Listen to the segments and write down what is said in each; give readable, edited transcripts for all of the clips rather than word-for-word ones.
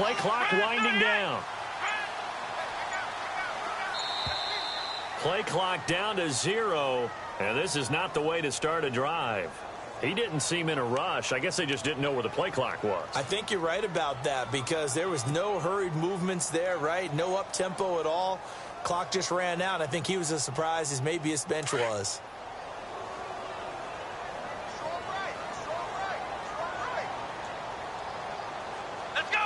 play clock winding down. Play clock down to 0, and this is not the way to start a drive. He didn't seem in a rush. I guess they just didn't know where the play clock was. I think you're right about that because there was no hurried movements there, right? No up-tempo at all. Clock just ran out. I think he was as surprised as maybe his bench was. Let's go!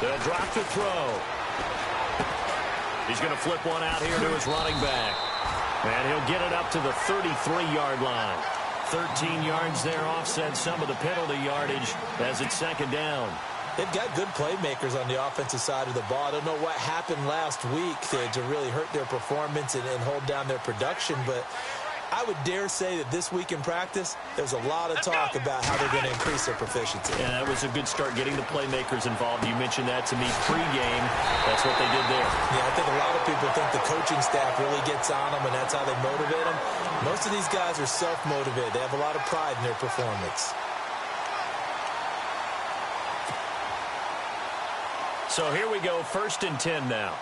They'll drop to throw. He's going to flip one out here to his running back. And he'll get it up to the 33-yard line. 13 yards there, offset some of the penalty yardage as it's second down. They've got good playmakers on the offensive side of the ball. I don't know what happened last week to really hurt their performance and hold down their production, but I would dare say that this week in practice, there's a lot of talk about how they're going to increase their proficiency. Yeah, that was a good start getting the playmakers involved. You mentioned that to me pregame. That's what they did there. Yeah, I think a lot of people think the coaching staff really gets on them, and that's how they motivate them. Most of these guys are self-motivated. They have a lot of pride in their performance. So here we go, 1st and 10 now.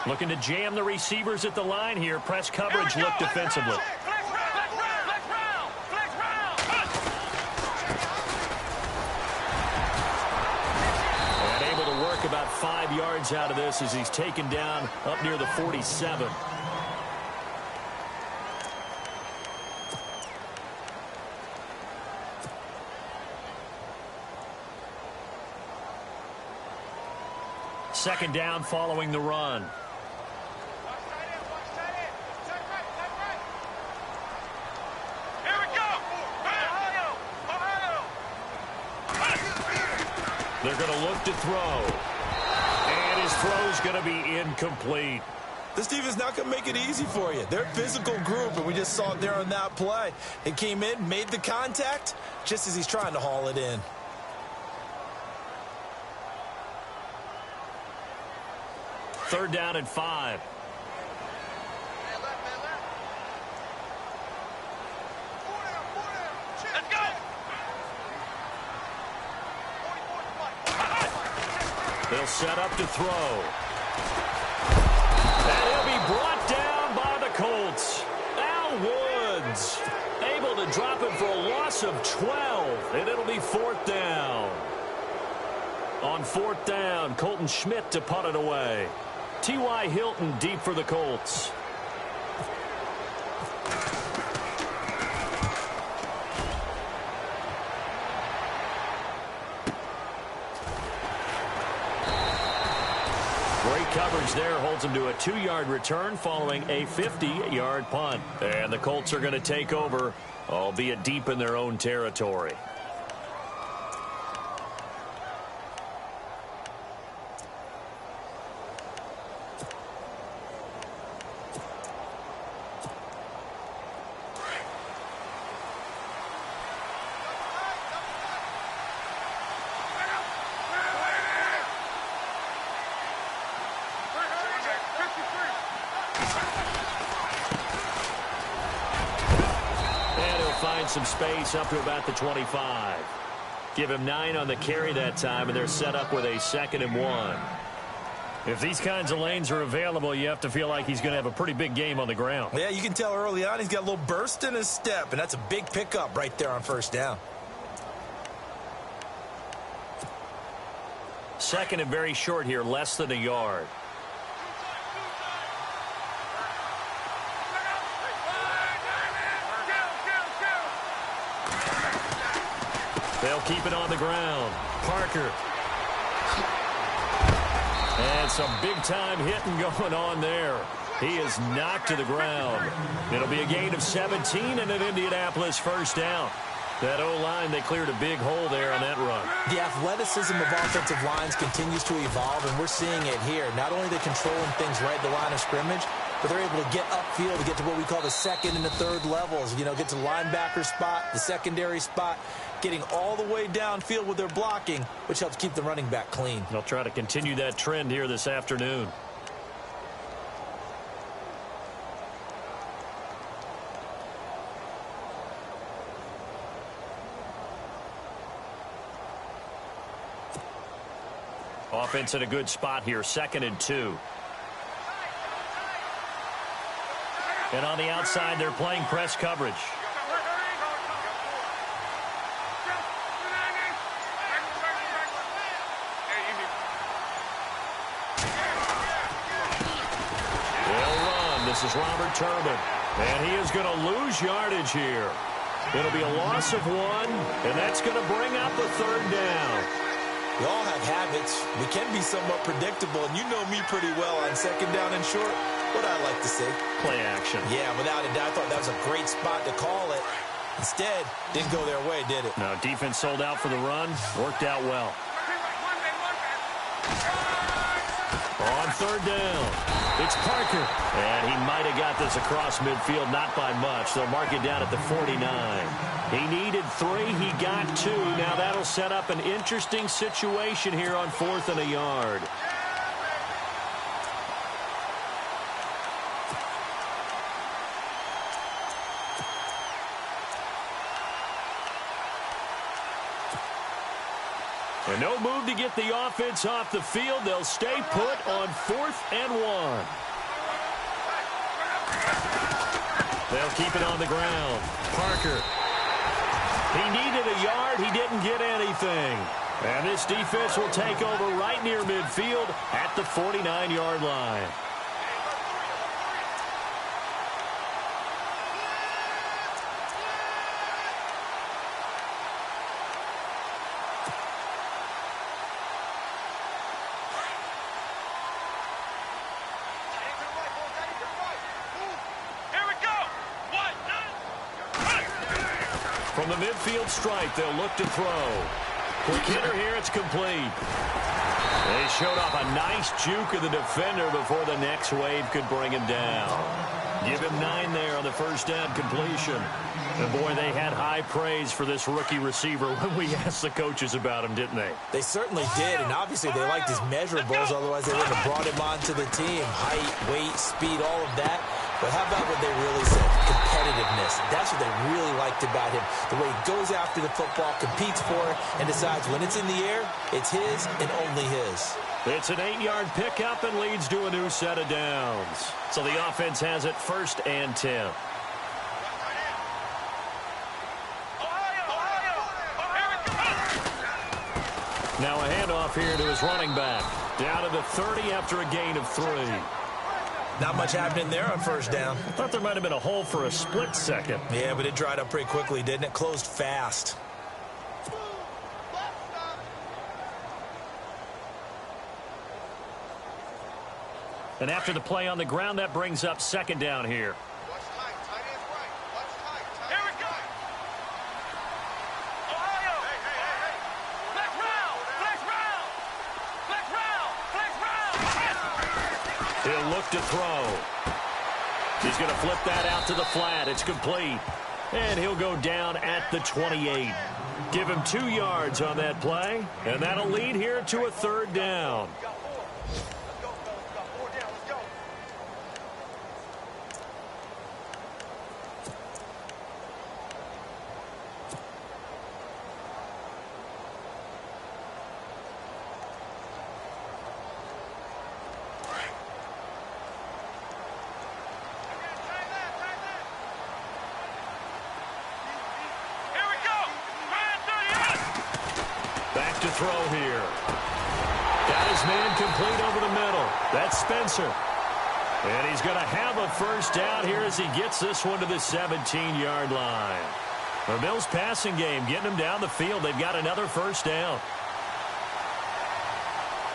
Looking to jam the receivers at the line here. Press coverage, look defensively. And able to work about 5 yards out of this as he's taken down up near the 47. Second down following the run. They're going to look to throw. And his throw's going to be incomplete. This defense not going to make it easy for you. They're a physical group, and we just saw it there on that play. It came in, made the contact, just as he's trying to haul it in. Third down and 5. They'll set up to throw. And he'll be brought down by the Colts. Al Woods able to drop it for a loss of 12, and it'll be 4th down. On 4th down, Colton Schmidt to punt it away. T.Y. Hilton deep for the Colts. Great coverage there, holds him to a 2-yard return following a 50-yard punt. And the Colts are going to take over, albeit deep in their own territory. Some space up to about the 25. Give him 9 on the carry that time, and they're set up with a 2nd and 1. If these kinds of lanes are available, you have to feel like he's going to have a pretty big game on the ground. Yeah, you can tell early on he's got a little burst in his step, and that's a big pickup right there on 1st down. 2nd and very short here, less than a yard. They'll keep it on the ground. Parker. And some big-time hitting going on there. He is knocked to the ground. It'll be a gain of 17 and an Indianapolis 1st down. That O-line, they cleared a big hole there on that run. The athleticism of offensive lines continues to evolve, and we're seeing it here. Not only are they controlling things right at the line of scrimmage, but they're able to get upfield to get to what we call the 2nd and the 3rd levels. You know, get to the linebacker spot, the secondary spot, getting all the way downfield with their blocking, which helps keep the running back clean. They'll try to continue that trend here this afternoon. Offense in a good spot here, 2nd and 2. And on the outside, they're playing press coverage. They'll run. This is Robert Turbin. And he is going to lose yardage here. It'll be a loss of 1, and that's going to bring up a 3rd down. We all have habits. We can be somewhat predictable, and you know me pretty well on 2nd down and short. What I like to say. Play action. Yeah, without a doubt, I thought that was a great spot to call it. Instead, didn't go their way, did it? No, defense sold out for the run. Worked out well. On 3rd down, it's Parker. And he might have got this across midfield, not by much. They'll mark it down at the 49. He needed 3. He got 2. Now that'll set up an interesting situation here on 4th and a yard. And no move to get the offense off the field. They'll stay put on 4th and 1. They'll keep it on the ground. Parker. He needed a yard. He didn't get anything. And this defense will take over right near midfield at the 49-yard line. From the midfield stripe, they'll look to throw. Quick hitter here, it's complete. They showed off a nice juke of the defender before the next wave could bring him down. Give him 9 there on the 1st down completion. And boy, they had high praise for this rookie receiver when we asked the coaches about him, didn't they? They certainly did, and obviously they liked his measurables, otherwise they wouldn't have brought him onto the team. Height, weight, speed, all of that. But how about what they really said? Competitiveness. That's what they really liked about him. The way he goes after the football, competes for it, and decides when it's in the air, it's his and only his. It's an 8-yard pickup and leads to a new set of downs. So the offense has it 1st and 10. Now a handoff here to his running back. Down to the 30 after a gain of 3. Not much happening there on 1st down. I thought there might have been a hole for a split second. Yeah, but it dried up pretty quickly, didn't it? Closed fast. And after the play on the ground, that brings up 2nd down here. He'll look to throw. He's going to flip that out to the flat. It's complete. And he'll go down at the 28. Give him 2 yards on that play. And that'll lead here to a 3rd down. Back to throw here. Got his man complete over the middle. That's Spencer. And he's going to have a 1st down here as he gets this one to the 17-yard line. The Bills' passing game getting them down the field. They've got another 1st down.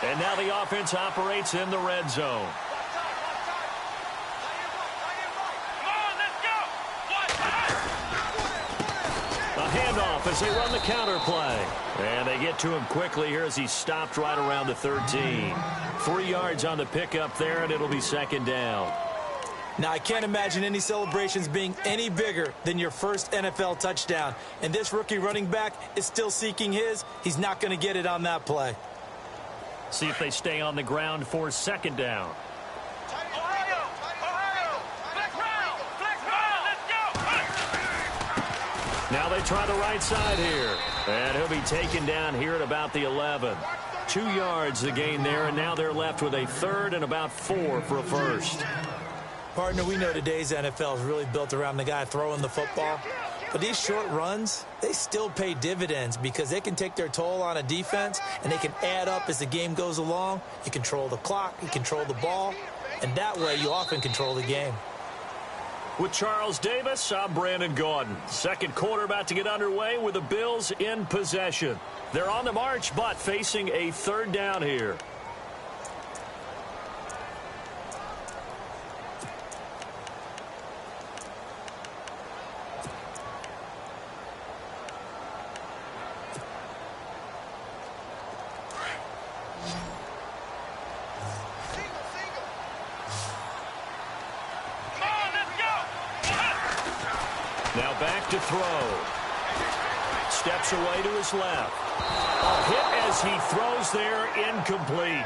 And now the offense operates in the red zone. Handoff as they run the counter play. And they get to him quickly here as he stopped right around the 13. 3 yards on the pickup there, and it'll be 2nd down. Now, I can't imagine any celebrations being any bigger than your first NFL touchdown. And this rookie running back is still seeking his. He's not going to get it on that play. See if they stay on the ground for 2nd down. Now they try the right side here. And he'll be taken down here at about the 11. 2 yards the gain there, and now they're left with a third and about 4 for a first. Partner, we know today's NFL is really built around the guy throwing the football. But these short runs, they still pay dividends because they can take their toll on a defense, and they can add up as the game goes along. You control the clock, you control the ball, and that way you often control the game. With Charles Davis, I'm Brandon Gaudin. Second quarter about to get underway with the Bills in possession. They're on the march, but facing a third down here. Now back to throw. Steps away to his left. A hit as he throws there, incomplete.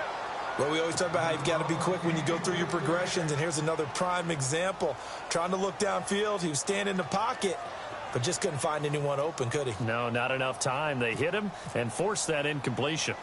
Well, we always talk about how you've got to be quick when you go through your progressions, and here's another prime example. Trying to look downfield, he was standing in the pocket, but just couldn't find anyone open, could he? No, not enough time. They hit him and forced that incompletion.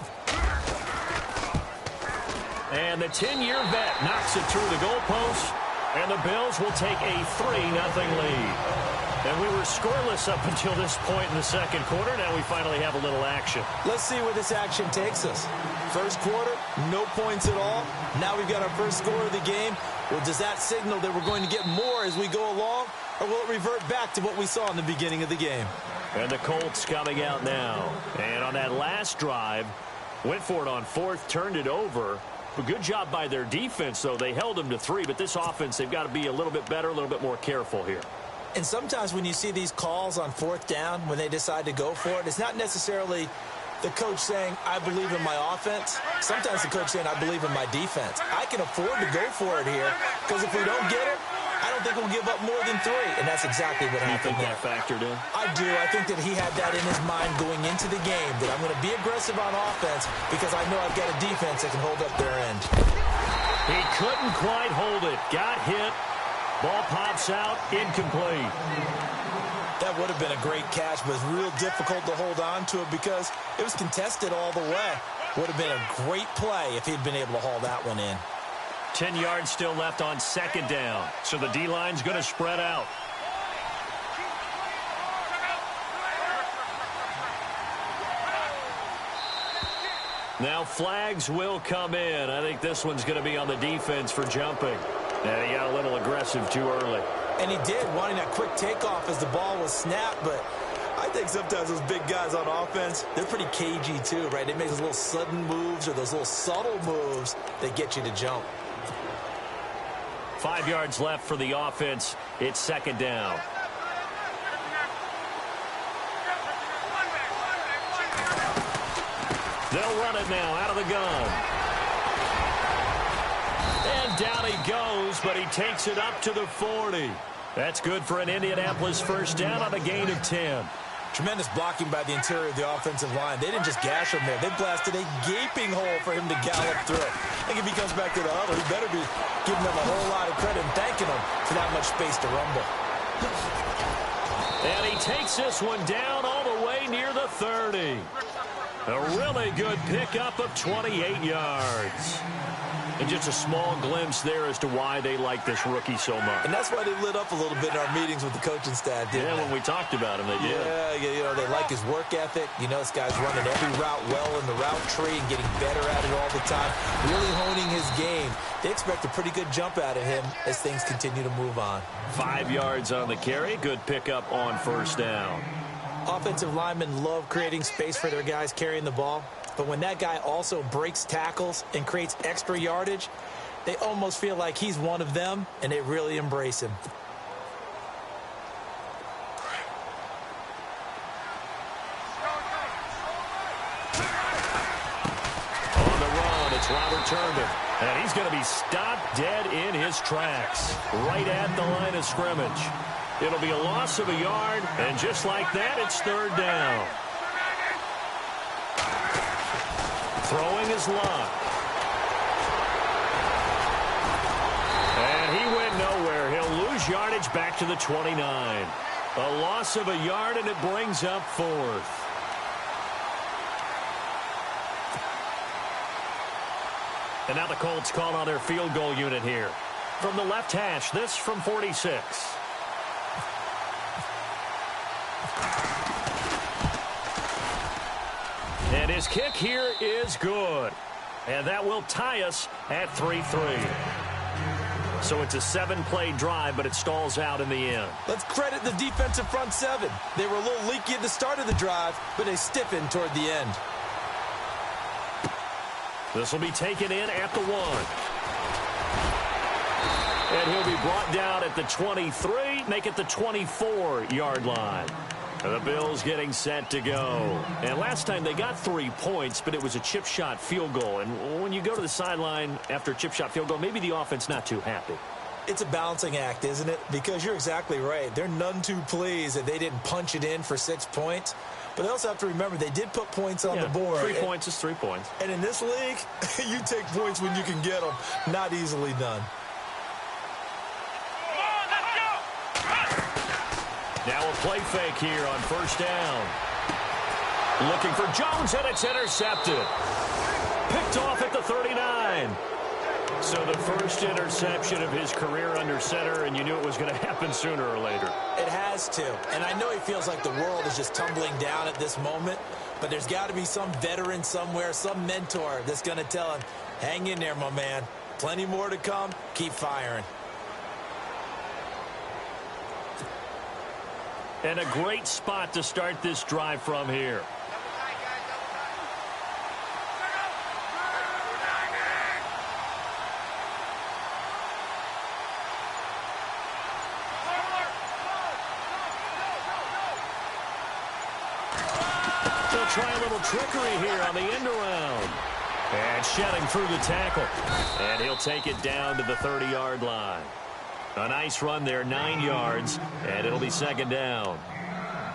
And the 10-year vet knocks it through the goalpost, and the Bills will take a 3-0 lead. And we were scoreless up until this point in the second quarter. Now we finally have a little action. Let's see where this action takes us. First quarter, no points at all. Now we've got our first score of the game. Well, does that signal that we're going to get more as we go along, or will it revert back to what we saw in the beginning of the game? And the Colts coming out now. And on that last drive, went for it on fourth, turned it over. A good job by their defense, though. They held them to 3, but this offense, they've got to be a little bit better, a little bit more careful here. And sometimes when you see these calls on fourth down, when they decide to go for it, it's not necessarily the coach saying, I believe in my offense. Sometimes the coach saying, I believe in my defense. I can afford to go for it here because if we don't get it, I don't think we'll give up more than 3. And that's exactly what happened there. You think that factored in? I do. I think that he had that in his mind going into the game, that I'm going to be aggressive on offense because I know I've got a defense that can hold up their end. He couldn't quite hold it. Got hit. Ball pops out, incomplete. That would have been a great catch, but it's real difficult to hold on to it because it was contested all the way. Would have been a great play if he'd been able to haul that one in. 10 yards still left on second down, so the D-line's going to spread out. Now flags will come in. I think this one's going to be on the defense for jumping. And he got a little aggressive too early. And he did, wanting that quick takeoff as the ball was snapped. But I think sometimes those big guys on offense, they're pretty cagey too, right? They make those little sudden moves or those little subtle moves that get you to jump. 5 yards left for the offense. It's second down. They'll run it now out of the gun. And down he goes, but he takes it up to the 40. That's good for an Indianapolis first down on a gain of 10. Tremendous blocking by the interior of the offensive line. They didn't just gash him there. They blasted a gaping hole for him to gallop through. I think if he comes back to the huddle, he better be giving them a whole lot of credit and thanking them for that much space to rumble. And he takes this one down all the way near the 30. A really good pickup of 28 yards. And just a small glimpse there as to why they like this rookie so much. And that's why they lit up a little bit in our meetings with the coaching staff, didn't they? When we talked about him, they did. Yeah, you know, they like his work ethic. You know, this guy's running every route well in the route tree and getting better at it all the time, really honing his game. They expect a pretty good jump out of him as things continue to move on. 5 yards on the carry. Good pickup on first down. Offensive linemen love creating space for their guys carrying the ball. But when that guy also breaks tackles and creates extra yardage, they almost feel like he's one of them, and they really embrace him. On the run, it's Robert Turnbull. And he's going to be stopped dead in his tracks, right at the line of scrimmage. It'll be a loss of a yard, and just like that, it's third down. Throwing his luck. And he went nowhere. He'll lose yardage back to the 29. A loss of a yard, and it brings up 4th. And now the Colts call on their field goal unit here. From the left hash, this from 46. And his kick here is good. And that will tie us at 3-3. So it's a 7-play drive, but it stalls out in the end. Let's credit the defensive front seven. They were a little leaky at the start of the drive, but they stiffened toward the end. This will be taken in at the 1. And he'll be brought down at the 23, make it the 24-yard line. The Bills getting set to go. And last time they got 3 points, but it was a chip shot field goal. And when you go to the sideline after a chip shot field goal, maybe the offense not too happy. It's a balancing act, isn't it? Because you're exactly right. They're none too pleased that they didn't punch it in for 6 points. But they also have to remember they did put points on the board. 3 points is 3 points. And in this league, you take points when you can get them. Not easily done. Now a play fake here on first down. Looking for Jones, and it's intercepted. Picked off at the 39. So the first interception of his career under center, and you knew it was going to happen sooner or later. It has to. And I know he feels like the world is just tumbling down at this moment, but there's got to be some veteran somewhere, some mentor that's going to tell him, hang in there, my man. Plenty more to come. Keep firing. And a great spot to start this drive from here. They'll try a little trickery here on the end around. And shedding through the tackle. And he'll take it down to the 30-yard line. A nice run there, 9 yards, and it'll be second down.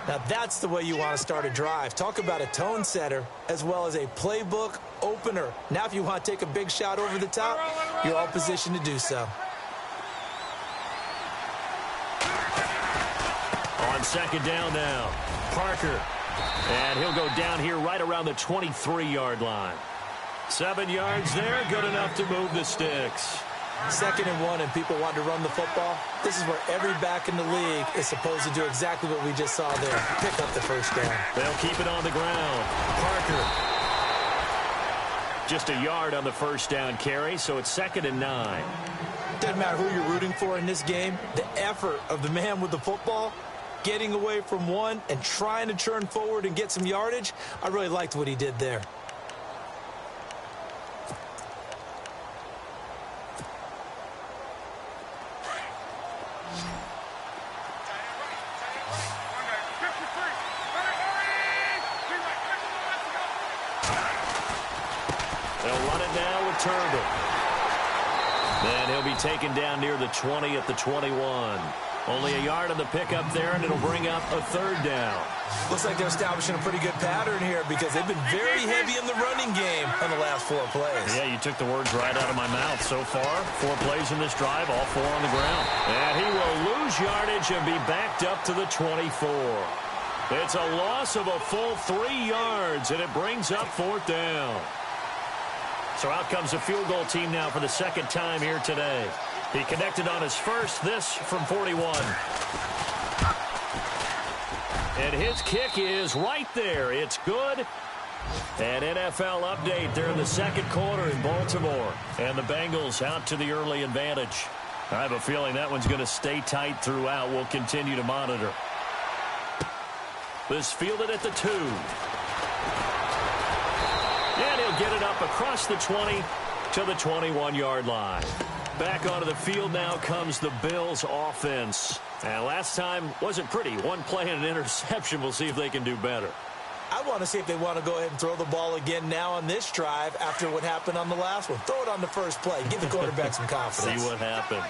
Now that's the way you want to start a drive. Talk about a tone setter as well as a playbook opener. Now if you want to take a big shot over the top, you're all positioned to do so. On second down now, Parker. And he'll go down here right around the 23-yard line. 7 yards there, good enough to move the sticks. 2nd and 1, and people want to run the football. This is where every back in the league is supposed to do exactly what we just saw there. Pick up the first down. They'll keep it on the ground. Parker. Just a yard on the first down carry, so it's 2nd and 9. Doesn't matter who you're rooting for in this game. The effort of the man with the football, getting away from one and trying to turn forward and get some yardage, I really liked what he did there. Turnbull. Then he'll be taken down near the 20 at the 21. Only a yard on the pickup there, and it'll bring up a 3rd down. Looks like they're establishing a pretty good pattern here because they've been very heavy in the running game on the last 4 plays. Yeah, you took the words right out of my mouth. So far, 4 plays in this drive, all 4 on the ground. And he will lose yardage and be backed up to the 24. It's a loss of a full 3 yards, and it brings up 4th down. So out comes the field goal team now for the 2nd time here today. He connected on his first, this from 41. And his kick is right there. It's good. An NFL update there in the 2nd quarter in Baltimore. And the Bengals out to the early advantage. I have a feeling that one's going to stay tight throughout. We'll continue to monitor. This fielded at the 2. And he'll get it up across the 20 to the 21-yard line. Back onto the field now comes the Bills offense. And last time wasn't pretty. 1 play and an interception. We'll see if they can do better. I want to see if they want to go ahead and throw the ball again now on this drive after what happened on the last one. Throw it on the first play. Give the quarterback some confidence. See what happens.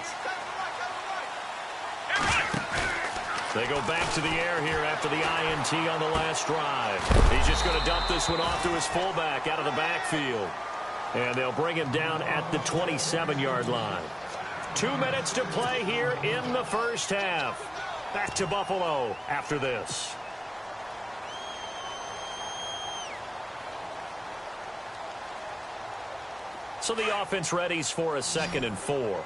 They go back to the air here after the INT on the last drive. He's just going to dump this one off to his fullback out of the backfield. And they'll bring him down at the 27-yard line. 2 minutes to play here in the first half. back to Buffalo after this. So the offense readies for a 2nd and 4.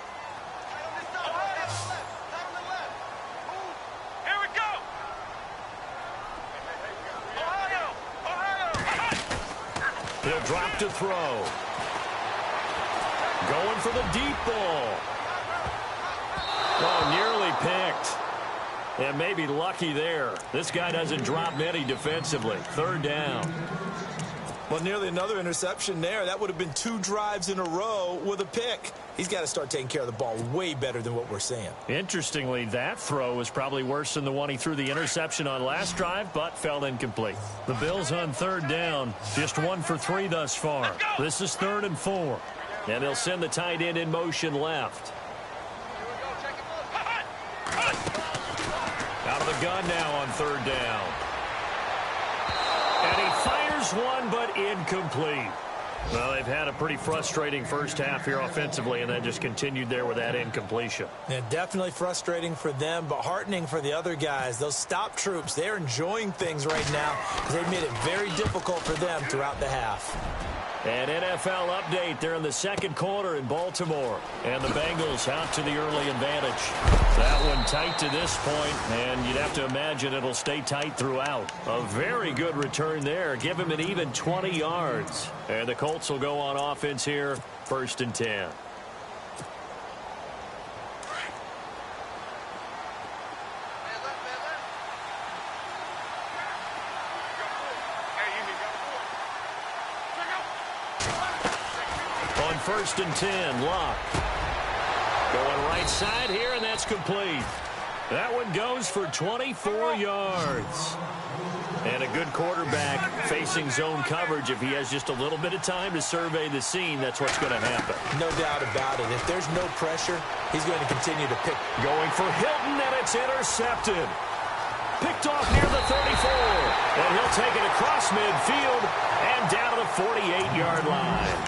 He'll drop to throw. Going for the deep ball. Oh, nearly picked. And maybe lucky there. This guy doesn't drop many defensively. 3rd down. Well, nearly another interception there. That would have been 2 drives in a row with a pick. He's got to start taking care of the ball way better than what we're seeing. Interestingly, that throw was probably worse than the one he threw the interception on last drive, but fell incomplete. The Bills on 3rd down. Just 1 for 3 thus far. This is 3rd and 4. And they'll send the tight end in motion left. Out of the gun now on 3rd down. And he fires one, but incomplete. Well, they've had a pretty frustrating first half here offensively, and then just continued there with that incompletion. Yeah, definitely frustrating for them, but heartening for the other guys. Those stop troops, they're enjoying things right now because they've made it very difficult for them throughout the half. An NFL update. They're in the 2nd quarter in Baltimore. And the Bengals out to the early advantage. That one tight to this point, and you'd have to imagine it'll stay tight throughout. A very good return there. Give him an even 20 yards. And the Colts will go on offense here, 1st and 10. On 1st and 10, Locke. Going right side here, and that's complete. That one goes for 24 yards. And a good quarterback facing zone coverage. If he has just a little bit of time to survey the scene, that's what's going to happen. No doubt about it. If there's no pressure, he's going to continue to pick. Going for Hilton, and it's intercepted. Picked off near the 34. And he'll take it across midfield and down to the 48-yard line.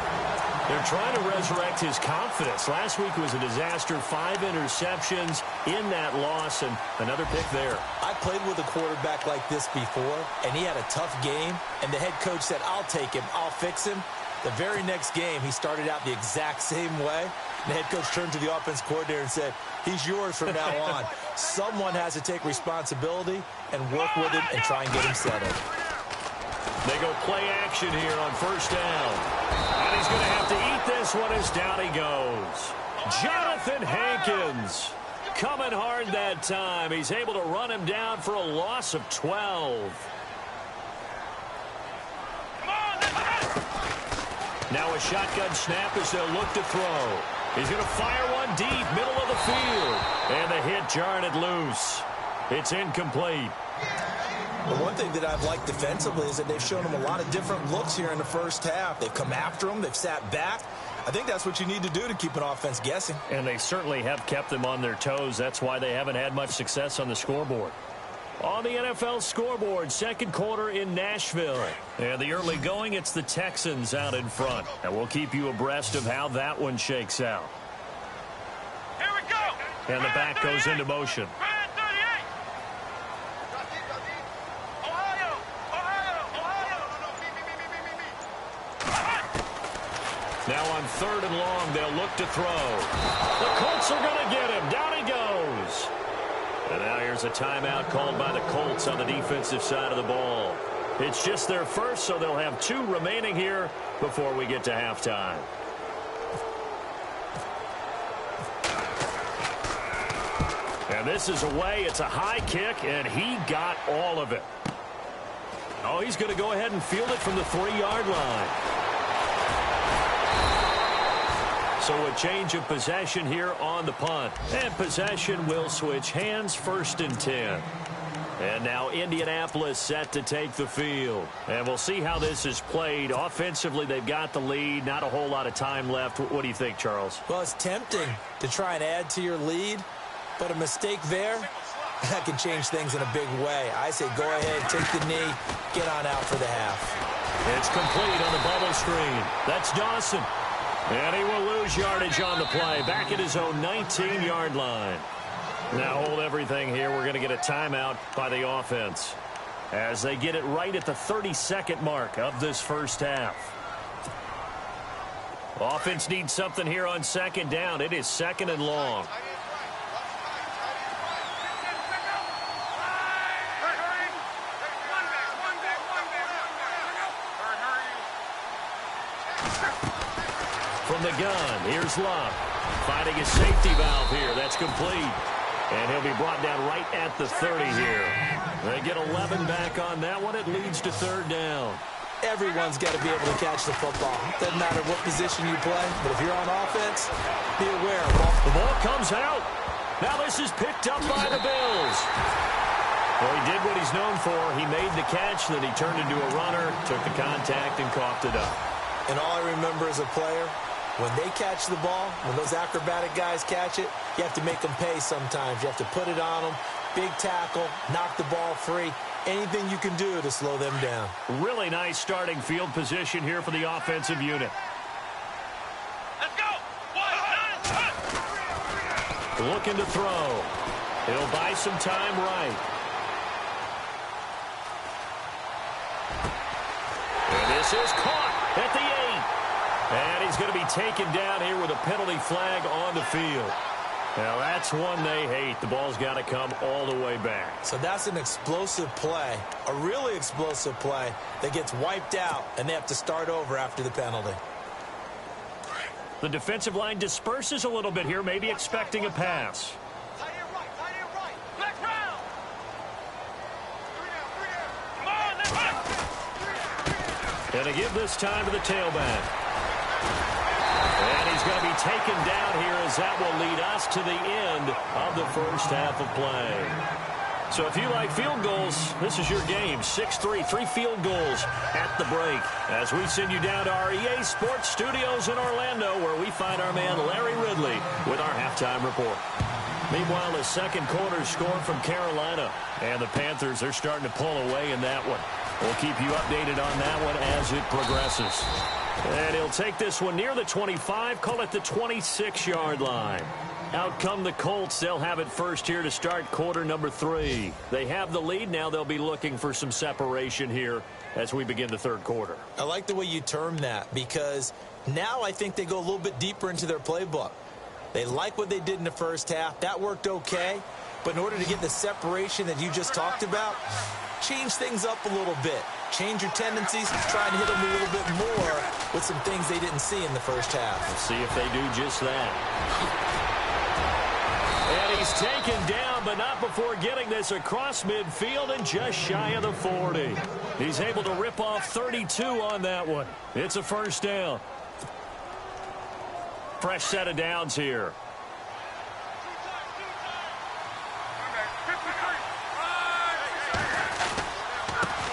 They're trying to resurrect his confidence. Last week was a disaster. 5 interceptions in that loss, and another pick there. I played with a quarterback like this before, and he had a tough game, and the head coach said, I'll take him, I'll fix him. The very next game, he started out the exact same way. The head coach turned to the offense coordinator and said, he's yours from now on. Someone has to take responsibility and work with him and try and get him settled. They go play action here on 1st down. And he's going to have to eat this one as down he goes. Jonathan Hankins coming hard that time. He's able to run him down for a loss of 12. Now a shotgun snap as they'll look to throw. He's going to fire one deep, middle of the field. And the hit jarred it loose. It's incomplete. The one thing that I've liked defensively is that they've shown him a lot of different looks here in the first half. They've come after him. They've sat back. I think that's what you need to do to keep an offense guessing. And they certainly have kept them on their toes. That's why they haven't had much success on the scoreboard. On the NFL scoreboard, 2nd quarter in Nashville. And the early going, it's the Texans out in front. And we'll keep you abreast of how that one shakes out. Here we go. And the back goes into motion. Now on 3rd and long, they'll look to throw. The Colts are going to get him. Down he goes. And now here's a timeout called by the Colts on the defensive side of the ball. It's just their first, so they'll have 2 remaining here before we get to halftime. And this is away. It's a high kick, and he got all of it. Oh, he's going to go ahead and field it from the 3-yard line. So a change of possession here on the punt. And possession will switch hands, 1st and 10. And now Indianapolis set to take the field. And we'll see how this is played. Offensively, they've got the lead. Not a whole lot of time left. What do you think, Charles? Well, it's tempting to try and add to your lead, but a mistake there, that can change things in a big way. I say go ahead, take the knee, get on out for the half. It's complete on the bubble screen. That's Dawson. And he will lose yardage on the play. Back at his own 19-yard line. Now hold everything here. We're going to get a timeout by the offense as they get it right at the 30-second mark of this first half. Offense needs something here on second down. It is second and long. From the gun, here's Love. Finding his safety valve here. That's complete. And he'll be brought down right at the 30 here. They get 11 back on that one. It leads to third down. Everyone's got to be able to catch the football. Doesn't matter what position you play, but if you're on offense, be aware. The ball comes out. Now this is picked up by the Bills. Well, he did what he's known for. He made the catch, then he turned into a runner, took the contact, and coughed it up. And all I remember as a player, when they catch the ball, when those acrobatic guys catch it, you have to make them pay sometimes. You have to put it on them, big tackle, knock the ball free. Anything you can do to slow them down. Really nice starting field position here for the offensive unit. Let's go. Looking to throw. He'll buy some time right. And this is caught at the 8. And he's going to be taken down here with a penalty flag on the field. Now, that's one they hate. The ball's got to come all the way back. So that's an explosive play, a really explosive play that gets wiped out, and they have to start over after the penalty. The defensive line disperses a little bit here, maybe expecting a pass. Tight end right. Black round. Come on, let's go. And to give this time to the tailback. And he's going to be taken down here as that will lead us to the end of the first half of play. So if you like field goals, this is your game. 6-3, 3 field goals at the break. As we send you down to our EA Sports Studios in Orlando, where we find our man Larry Ridley with our halftime report. Meanwhile, the second quarter score from Carolina. And the Panthers are starting to pull away in that one. We'll keep you updated on that one as it progresses. And he'll take this one near the 25, call it the 26-yard line. Out come the Colts. They'll have it first here to start quarter number 3. They have the lead. Now they'll be looking for some separation here as we begin the third quarter. I like the way you term that, because now I think they go a little bit deeper into their playbook. They like what they did in the first half. That worked okay. But in order to get the separation that you just talked about, change things up a little bit. Change your tendencies, try and hit them a little bit more with some things they didn't see in the first half. Let's see if they do just that. And he's taken down, but not before getting this across midfield and just shy of the 40. He's able to rip off 32 on that one. It's a first down. Fresh set of downs here.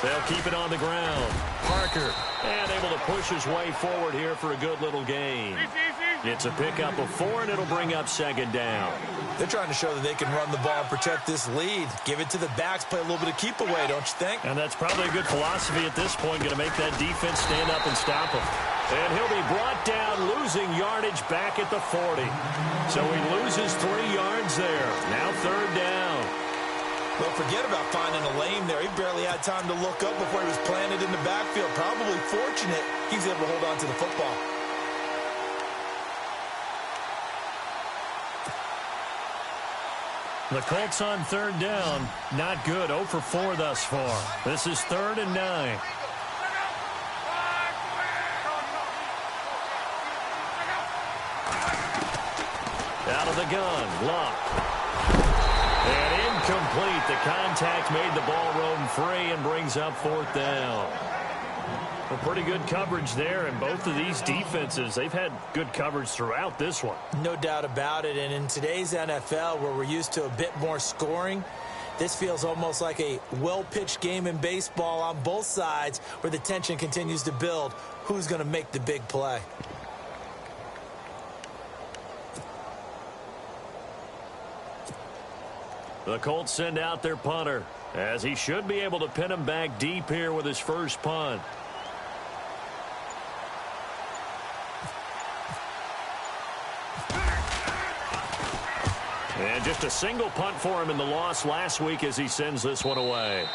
They'll keep it on the ground. Parker, and able to push his way forward here for a good little gain. It's a pickup of 4, and it'll bring up second down. They're trying to show that they can run the ball and protect this lead. Give it to the backs, play a little bit of keep away, don't you think? And that's probably a good philosophy at this point, going to make that defense stand up and stop him. And he'll be brought down, losing yardage back at the 40. So he loses 3 yards there. Now third down. Well, forget about finding a lane there. He barely had time to look up before he was planted in the backfield. Probably fortunate he's able to hold on to the football. The Colts on third down. Not good. 0 for 4 thus far. This is 3rd and 9. Out of the gun. Luck. And incomplete. The contact made the ball roam free and brings up 4th down. Well, pretty good coverage there, and both of these defenses, they've had good coverage throughout this one. No doubt about it, and in today's NFL, where we're used to a bit more scoring, this feels almost like a well-pitched game in baseball on both sides, where the tension continues to build. Who's going to make the big play? The Colts send out their punter, as he should be able to pin him back deep here with his first punt. And just a single punt for him in the loss last week as he sends this one away.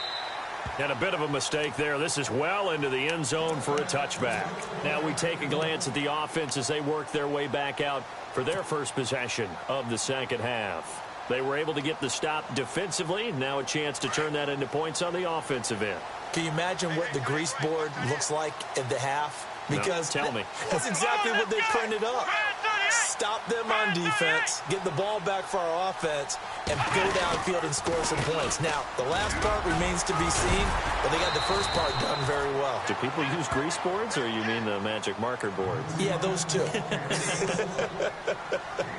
And a bit of a mistake there. This is well into the end zone for a touchback. Now we take a glance at the offense as they work their way back out for their first possession of the second half. They were able to get the stop defensively. Now a chance to turn that into points on the offensive end. Can you imagine what the grease board looks like at the half? Because no, tell me. That's exactly what they printed up. Stop them on defense, get the ball back for our offense, and go downfield and score some points. Now, the last part remains to be seen, but they got the first part done very well. Do people use grease boards, or you mean the magic marker boards? Yeah, those two.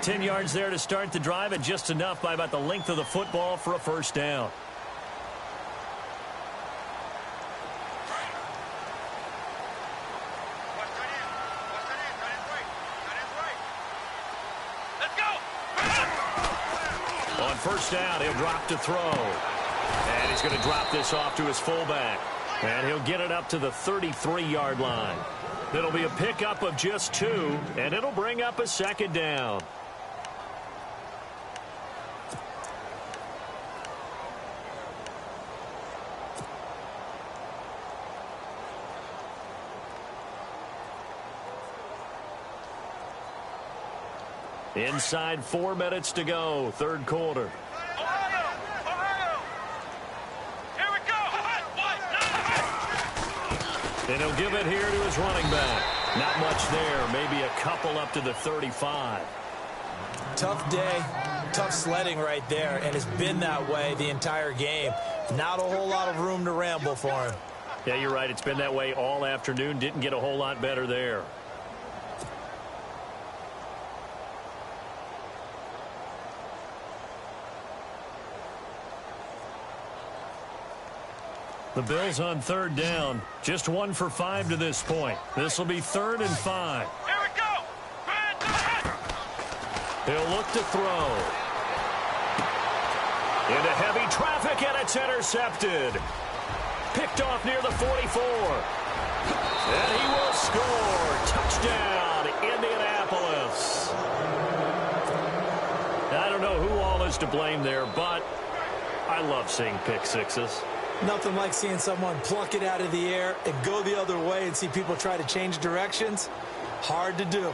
10 yards there to start the drive, and just enough by about the length of the football for a first down. First down, he'll drop to throw. And he's going to drop this off to his fullback. And he'll get it up to the 33-yard line. It'll be a pickup of just 2, and it'll bring up a second down. Inside 4 minutes to go, third quarter. Ohio! Here we go! And he'll give it here to his running back. Not much there, maybe a couple up to the 35. Tough day, tough sledding right there, and it's been that way the entire game. Not a whole lot of room to ramble for him. Yeah, you're right. It's been that way all afternoon. Didn't get a whole lot better there. The Bills on third down. Just 1 for 5 to this point. This will be 3rd and 5. Here we go! He'll look to throw. Into heavy traffic, and it's intercepted. Picked off near the 44. And he will score. Touchdown, Indianapolis. I don't know who all is to blame there, but I love seeing pick sixes. Nothing like seeing someone pluck it out of the air and go the other way and see people try to change directions. Hard to do.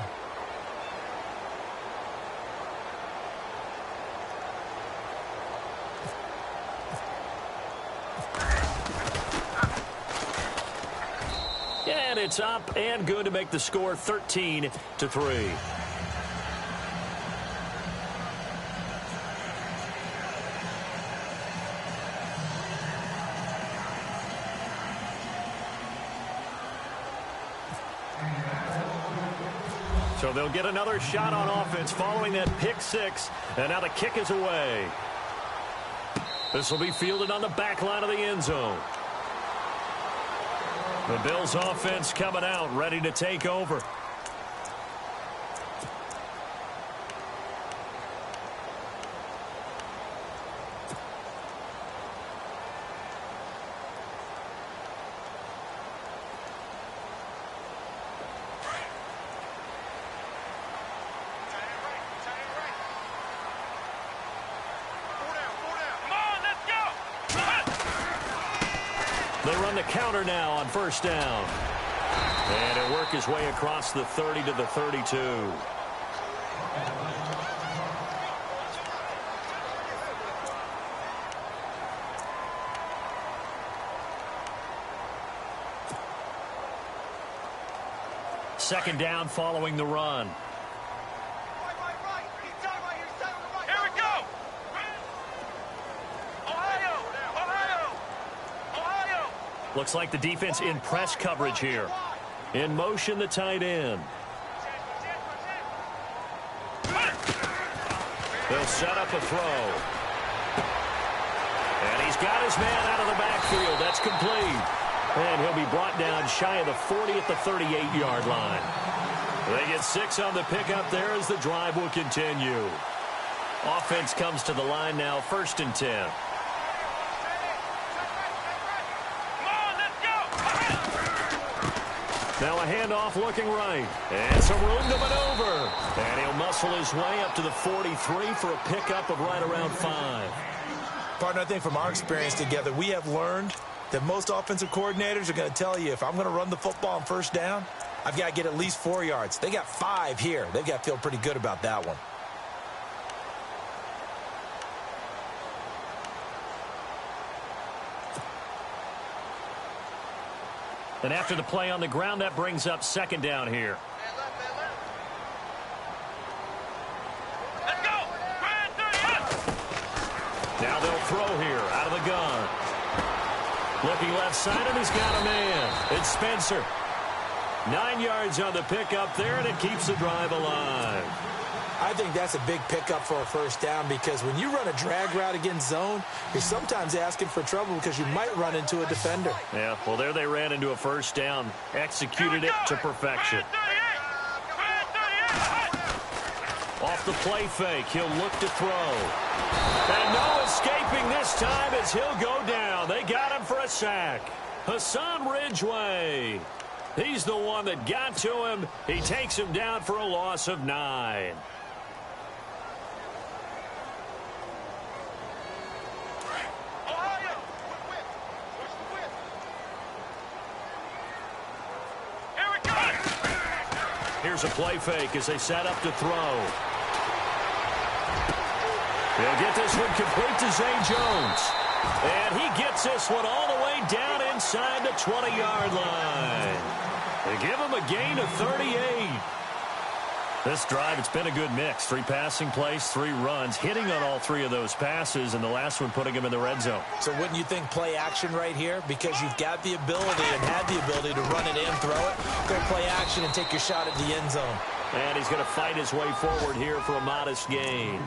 And it's up and good to make the score 13-3. So they'll get another shot on offense following that pick six. And now the kick is away. This will be fielded on the back line of the end zone. The Bills offense coming out, ready to take over. They run the counter now on first down. And he'll work his way across the 30 to the 32. Second down following the run. Here we go! Ohio! Looks like the defense in press coverage here. In motion, the tight end. They'll set up a throw. And he's got his man out of the backfield. That's complete. And he'll be brought down shy of the 40 at the 38-yard line. They get 6 on the pickup there as the drive will continue. Offense comes to the line now, 1st and 10. Now a handoff looking right. And some room to maneuver. And he'll muscle his way up to the 43 for a pickup of right around 5. Partner, I think from our experience together, we have learned that most offensive coordinators are going to tell you, if I'm going to run the football on first down, I've got to get at least 4 yards. They got 5 here. They've got to feel pretty good about that one. And after the play on the ground, that brings up second down here. Let's go. Now they'll throw here out of the gun. Looking left side, and he's got a man. It's Spencer. 9 yards on the pickup there, and it keeps the drive alive. I think that's a big pickup for a first down, because when you run a drag route against zone, you're sometimes asking for trouble because you might run into a defender. Yeah, well, there they ran into a first down. Executed it to perfection. Off the play fake, he'll look to throw. And no escaping this time as he'll go down. They got him for a sack. Hassan Ridgeway. He's the one that got to him. He takes him down for a loss of 9. Here's a play fake as they set up to throw. They'll get this one complete to Zay Jones. And he gets this one all the way down inside the 20-yard line. They give him a gain of 38. This drive, it's been a good mix. 3 passing plays, 3 runs, hitting on all 3 of those passes, and the last one putting him in the red zone. So wouldn't you think play action right here? Because you've got the ability and had the ability to run it in, throw it, go play action and take your shot at the end zone. And he's going to fight his way forward here for a modest gain.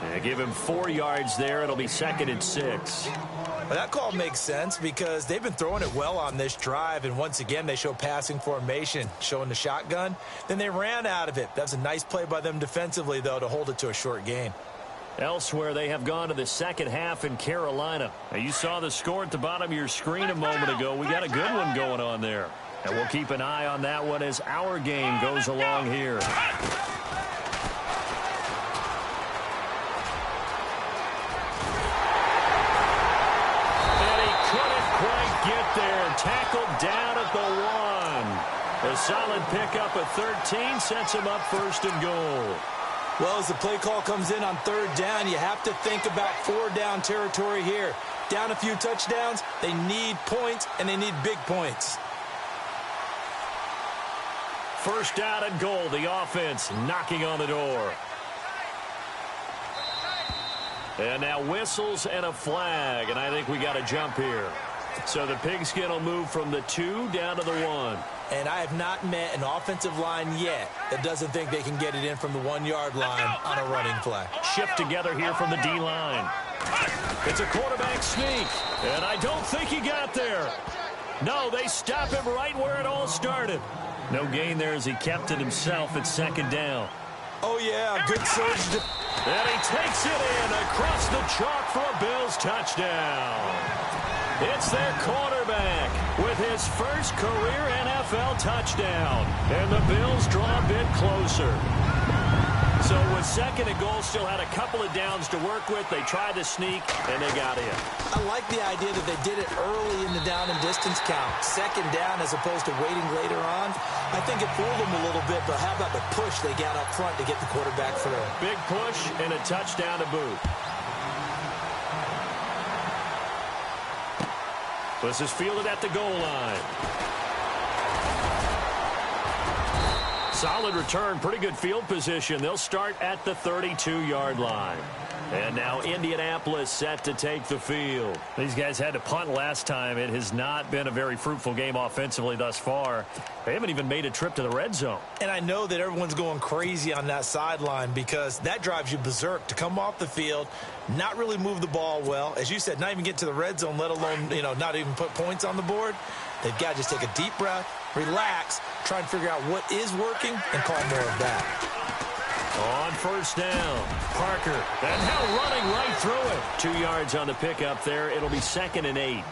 And give him 4 yards there. It'll be 2nd and 6. Well, that call makes sense because they've been throwing it well on this drive, and once again they show passing formation, showing the shotgun. Then they ran out of it. That's a nice play by them defensively, though, to hold it to a short gain. Elsewhere, they have gone to the second half in Carolina. Now, you saw the score at the bottom of your screen a moment ago. We got a good one going on there. And we'll keep an eye on that one as our game goes along here. Get there, tackled down at the 1. A solid pickup of 13 sets him up 1st and goal. Well, as the play call comes in on 3rd down, you have to think about 4-down territory here. Down a few touchdowns, they need points, and they need big points. 1st down and goal, the offense knocking on the door. And now whistles and a flag, and I think we got a jump here. So the pigskin will move from the 2 down to the 1. And I have not met an offensive line yet that doesn't think they can get it in from the 1-yard line on a running play. Shift together here from the D-line. It's a quarterback sneak, and I don't think he got there. No, they stop him right where it all started. No gain there as he kept it himself at 2nd down. Oh, yeah, good surge. And he takes it in across the chalk for a Bills touchdown. It's their quarterback with his first career NFL touchdown. And the Bills draw a bit closer. So with 2nd and goal, still had a couple of downs to work with. They tried to sneak, and they got in. I like the idea that they did it early in the down and distance count. 2nd down as opposed to waiting later on. I think it fooled them a little bit, but how about the push they got up front to get the quarterback through? Big push and a touchdown to boot. This is fielded at the goal line. Solid return, pretty good field position. They'll start at the 32-yard line. And now Indianapolis set to take the field. These guys had to punt last time. It has not been a very fruitful game offensively thus far. They haven't even made a trip to the red zone. And I know that everyone's going crazy on that sideline because that drives you berserk to come off the field, not really move the ball well. As you said, not even get to the red zone, let alone, not even put points on the board. They've got to just take a deep breath, relax, try and figure out what is working, and call more of that. On 1st down, Parker, and now running right through it. 2 yards on the pickup there. It'll be 2nd and 8.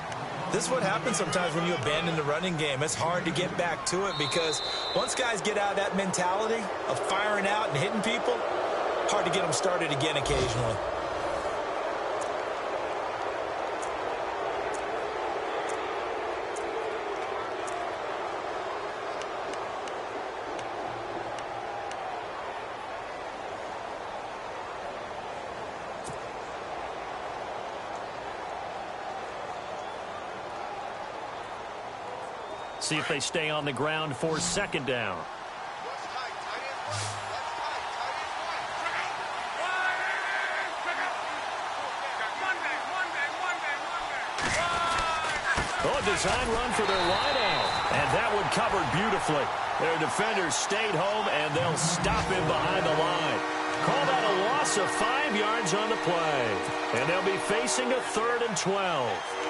This is what happens sometimes when you abandon the running game. It's hard to get back to it because once guys get out of that mentality of firing out and hitting people, hard to get them started again occasionally. See if they stay on the ground for second down. Oh, a design run for their wideout. And that one covered beautifully. Their defenders stayed home, and they'll stop him behind the line. Call that a loss of 5 yards on the play. And they'll be facing a 3rd and 12.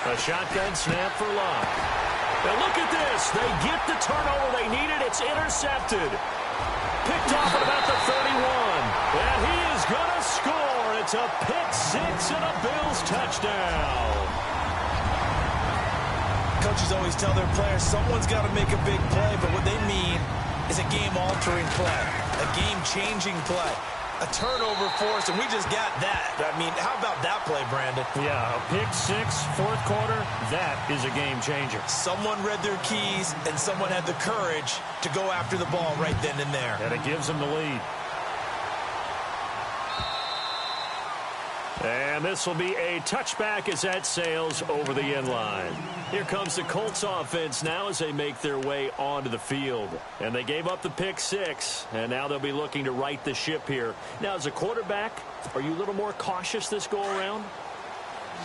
A shotgun snap for Locke. Now look at this. They get the turnover they needed. It's intercepted. Picked off at about the 31. And he is going to score. It's a pick six and a Bills touchdown. Coaches always tell their players someone's got to make a big play, but what they mean is a game-altering play, a game-changing play. A turnover force, and we just got that. I mean, how about that play, Brandon? Yeah, a pick six, 4th quarter, that is a game changer. Someone read their keys, and someone had the courage to go after the ball right then and there. And it gives them the lead. And this will be a touchback as that sails over the end line. Here comes the Colts offense now as they make their way onto the field. And they gave up the pick six, and now they'll be looking to right the ship here. Now, as a quarterback, are you a little more cautious this go-around?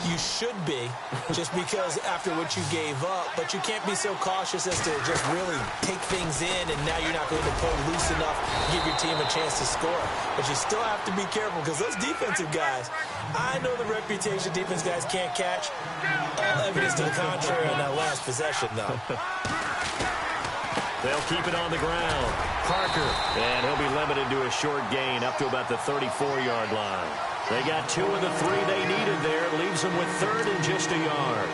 You should be, just because after what you gave up, but you can't be so cautious as to just really take things in, and now you're not going to pull loose enough to give your team a chance to score. But you still have to be careful because those defensive guys, I know the reputation defense guys can't catch. All evidence to the contrary on that last possession, though. They'll keep it on the ground. Parker, and he'll be limited to a short gain up to about the 34-yard line. They got 2 of the 3 they needed there. It leaves them with 3rd and just a yard.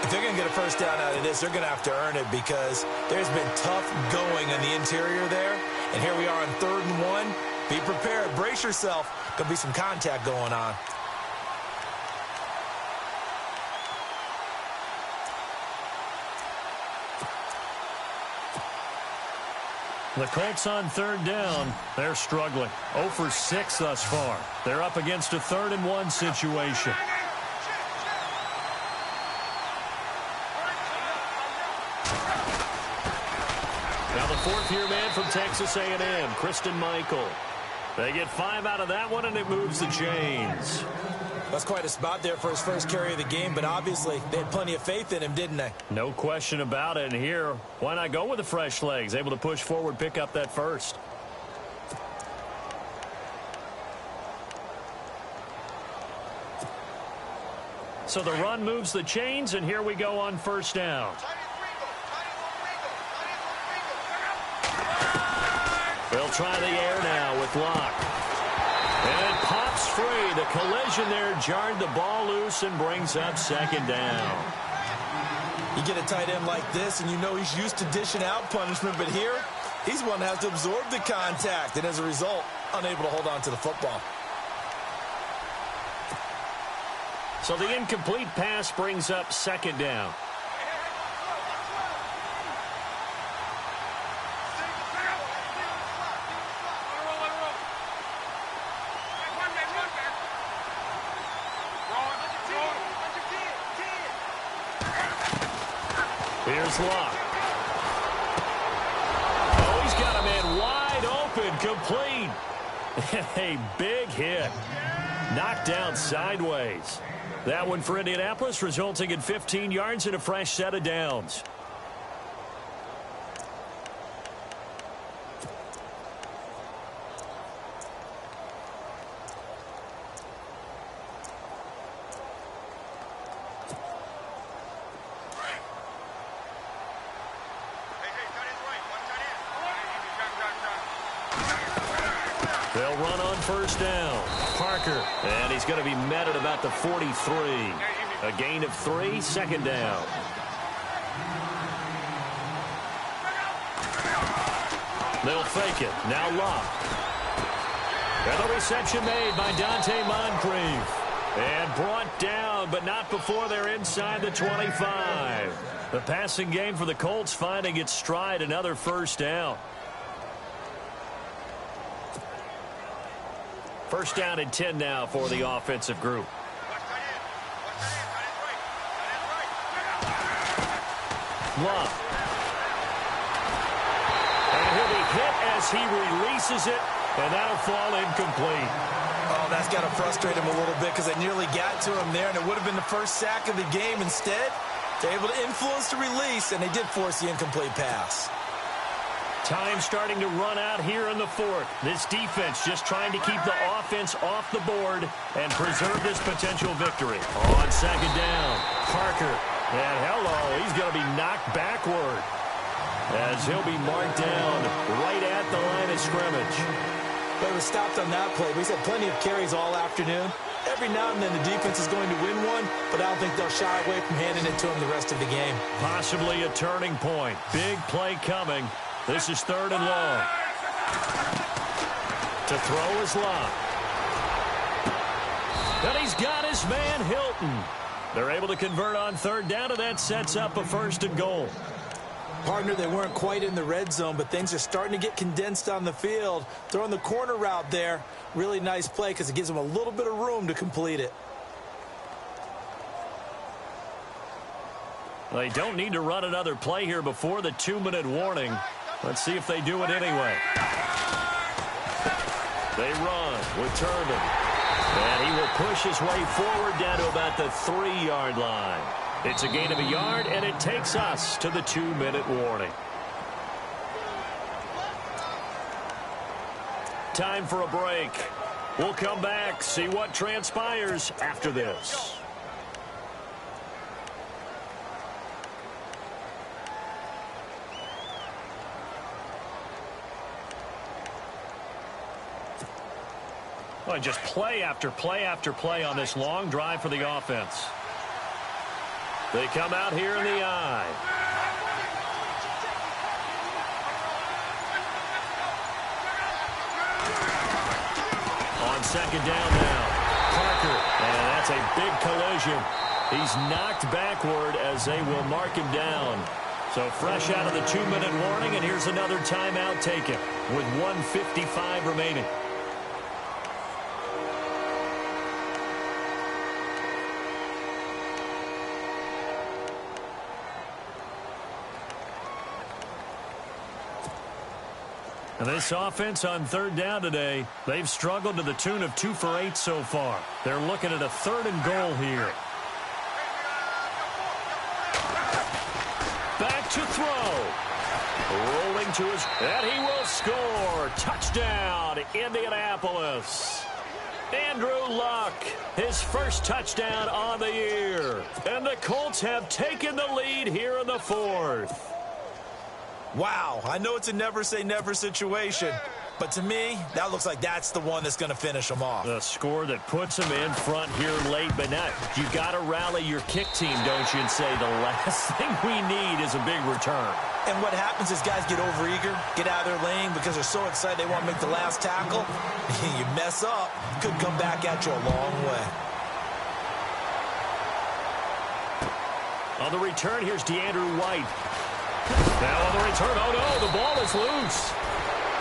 If they're going to get a first down out of this, they're going to have to earn it because there's been tough going on the interior there. And here we are on 3rd and 1. Be prepared. Brace yourself. Going to be some contact going on. The Colts on 3rd down. They're struggling. 0 for 6 thus far. They're up against a 3rd and 1 situation. Now the 4th-year man from Texas A&M, Kristen Michael. They get 5 out of that one, and it moves the chains. That's quite a spot there for his first carry of the game, but obviously they had plenty of faith in him, didn't they? No question about it. And here, why not go with the fresh legs? Able to push forward, pick up that first. So the run moves the chains, and here we go on 1st down. They'll try the air now with Locke. And it pops free. The collision there jarred the ball loose and brings up 2nd down. You get a tight end like this, and you know he's used to dishing out punishment, but here, he's one that has to absorb the contact, and as a result, unable to hold on to the football. So the incomplete pass brings up 2nd down. Here's Locke. Oh, he's got a man wide open, complete. A big hit. Knocked down sideways. That one for Indianapolis, resulting in 15 yards and a fresh set of downs. They'll run on first down. Parker, and he's going to be met at about the 43. A gain of 3, second down. They'll fake it. Now Locke. And the reception made by Dante Moncrief. And brought down, but not before they're inside the 25. The passing game for the Colts finding its stride, another first down. First down and 10 now for the offensive group. Love. And he'll be hit as he releases it, and that'll fall incomplete. Oh, that's got to frustrate him a little bit because they nearly got to him there, and it would have been the first sack of the game. Instead, they're able to influence the release, and they did force the incomplete pass. Time starting to run out here in the fourth. This defense just trying to keep the offense off the board and preserve this potential victory. On second down, Parker. And hello, he's going to be knocked backward as he'll be marked down right at the line of scrimmage. But it was stopped on that play. He's had plenty of carries all afternoon. Every now and then the defense is going to win one, but I don't think they'll shy away from handing it to him the rest of the game. Possibly a turning point. Big play coming. This is third and long. To throw is Locke. And he's got his man Hilton. They're able to convert on third down, and that sets up a first and goal. Partner, they weren't quite in the red zone, but things are starting to get condensed on the field. Throwing the corner route there, really nice play because it gives them a little bit of room to complete it. They don't need to run another play here before the 2-minute warning. Let's see if they do it anyway. They run with Turbin. And he will push his way forward down to about the 3-yard line. It's a gain of a yard, and it takes us to the 2-minute warning. Time for a break. We'll come back, see what transpires after this. Well, just play after play after play on this long drive for the offense. They come out here in the eye. On second down now, Parker, and that's a big collision. He's knocked backward as they will mark him down. So fresh out of the 2-minute warning, and here's another timeout taken with 1:55 remaining. And this offense on third down today, they've struggled to the tune of 2 for 8 so far. They're looking at a third and goal here. Back to throw. Rolling to his, and he will score. Touchdown, Indianapolis. Andrew Luck, his first touchdown on the year. And the Colts have taken the lead here in the fourth. Wow, I know it's a never-say-never situation, but to me, that looks like that's the one that's going to finish them off. The score that puts them in front here late, but not. You got to rally your kick team, don't you, and say the last thing we need is a big return. And what happens is guys get overeager, get out of their lane because they're so excited they want to make the last tackle. You mess up, could come back at you a long way. On the return, here's DeAndre White. Now on the return, oh no, the ball is loose.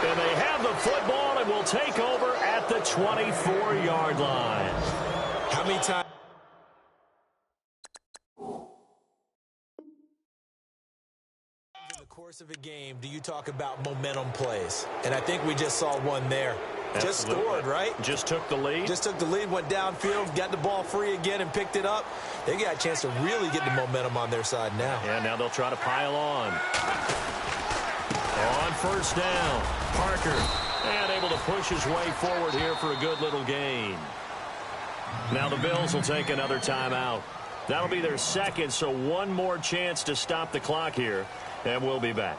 And they have the football and will take over at the 24-yard line. How many times? course of a game do you talk about momentum plays? And I think we just saw one there. Just scored, right? Just took the lead. Just took the lead, went downfield, got the ball free again and picked it up. They got a chance to really get the momentum on their side now. And now they'll try to pile on. On first down, Parker. And able to push his way forward here for a good little gain. Now the Bills will take another timeout. That'll be their second, so one more chance to stop the clock here. And we'll be back.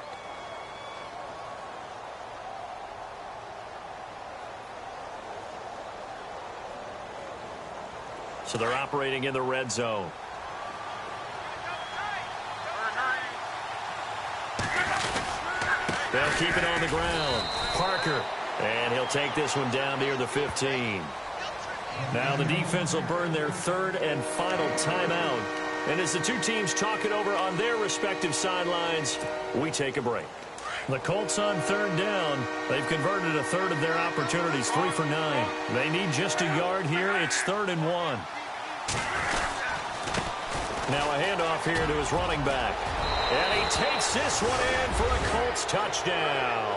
So they're operating in the red zone. They'll keep it on the ground. Parker. And he'll take this one down near the 15. Now the defense will burn their third and final timeout. And as the two teams talk it over on their respective sidelines, we take a break. The Colts on third down. They've converted a third of their opportunities, 3 for 9. They need just a yard here. It's 3rd and 1. Now a handoff here to his running back. And he takes this one in for a Colts touchdown.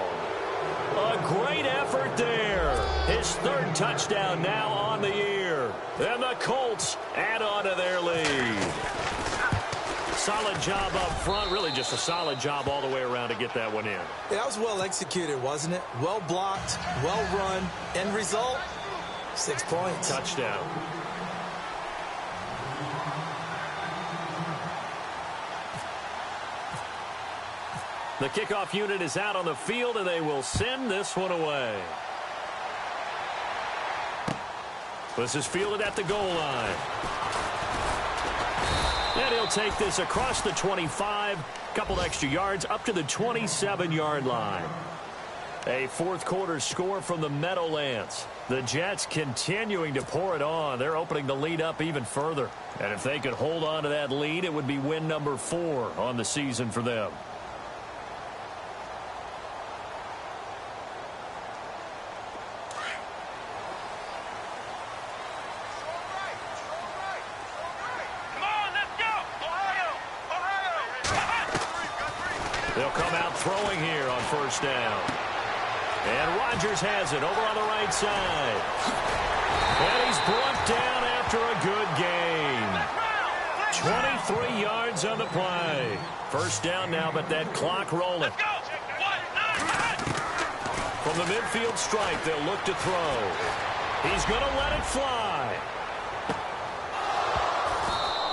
A great effort there. His 3rd touchdown now on the year. And the Colts add on to their lead. Solid job up front. Really just a solid job all the way around to get that one in. Yeah, that was well executed, wasn't it? Well blocked, well run. End result, 6 points. Touchdown. The kickoff unit is out on the field, and they will send this one away. This is fielded at the goal line. And he'll take this across the 25, couple extra yards, up to the 27-yard line. A fourth-quarter score from the Meadowlands. The Jets continuing to pour it on. They're opening the lead up even further. And if they could hold on to that lead, it would be win number 4 on the season for them. They'll come out throwing here on first down. And Rodgers has it over on the right side. And he's brought down after a good gain. 23 yards on the play. First down now, but that clock rolling. From the midfield stripe, they'll look to throw. He's going to let it fly.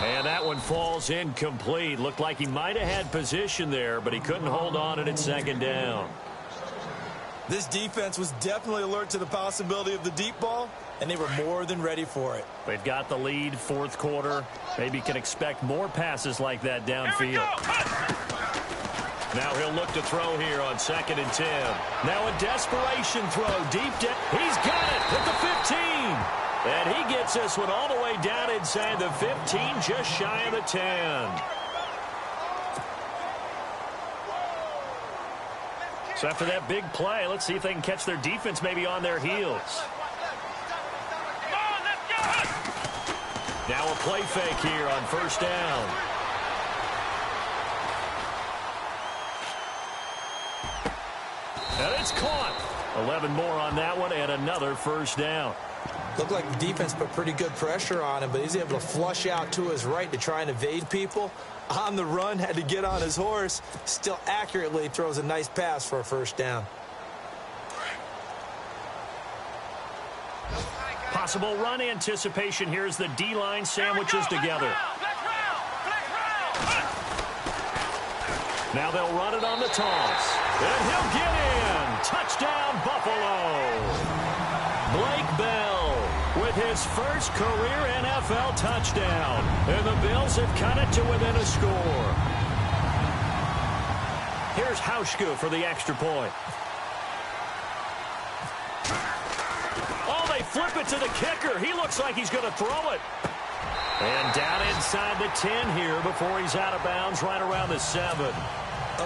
And that one falls incomplete. Looked like he might have had position there, but he couldn't hold on to it at second down. This defense was definitely alert to the possibility of the deep ball, and they were more than ready for it. They've got the lead, fourth quarter. Maybe can expect more passes like that downfield. Now he'll look to throw here on 2nd and 10. Now a desperation throw deep down. He's got it at the 15. And he gets this one all the way down inside the 15, just shy of the 10. So after that big play, let's see if they can catch their defense maybe on their heels. Now a play fake here on first down. And it's caught. 11 more on that one and another first down. Looked like the defense put pretty good pressure on him, but he's able to flush out to his right to try and evade people. On the run, had to get on his horse. Still accurately throws a nice pass for a first down. Possible run anticipation. Here's the D-line sandwiches together. Now they'll run it on the toss. And he'll get in. Touchdown, Buffalo. Blake Bell with his first career NFL touchdown. And the Bills have cut it to within a score. Here's Hauschka for the extra point. Oh, they flip it to the kicker. He looks like he's going to throw it. And down inside the 10 here before he's out of bounds right around the 7.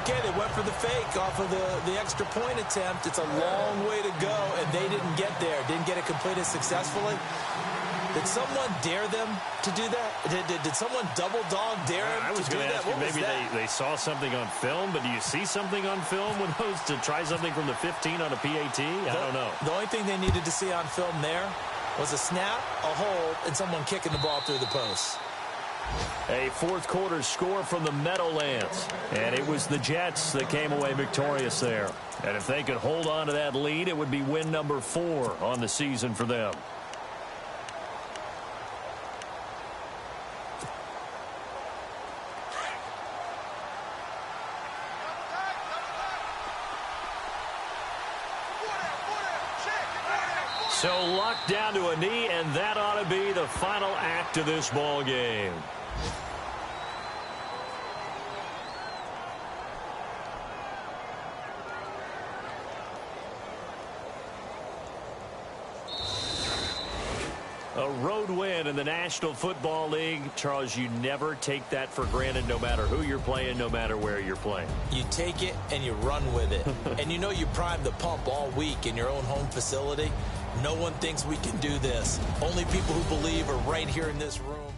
Okay, they went for the fake off of the extra point attempt. It's a long way to go, and they didn't get there. Didn't get it completed successfully. Did someone dare them to do that? Did someone double dog dare him I was to do going to that? ask you, What was maybe that? they saw something on film, but do you see something on film with those to try something from the 15 on a PAT? I don't know. The only thing they needed to see on film there was a snap, a hold, and someone kicking the ball through the post. A fourth quarter score from the Meadowlands, and it was the Jets that came away victorious there. And if they could hold on to that lead, it would be win number 4 on the season for them. So locked down to a knee, and that ought to be the final act of this ball game. A road win in the National Football League. Charles, you never take that for granted no matter who you're playing, no matter where you're playing. You take it and you run with it. And you know you primed the pump all week in your own home facility. No one thinks we can do this. Only people who believe are right here in this room.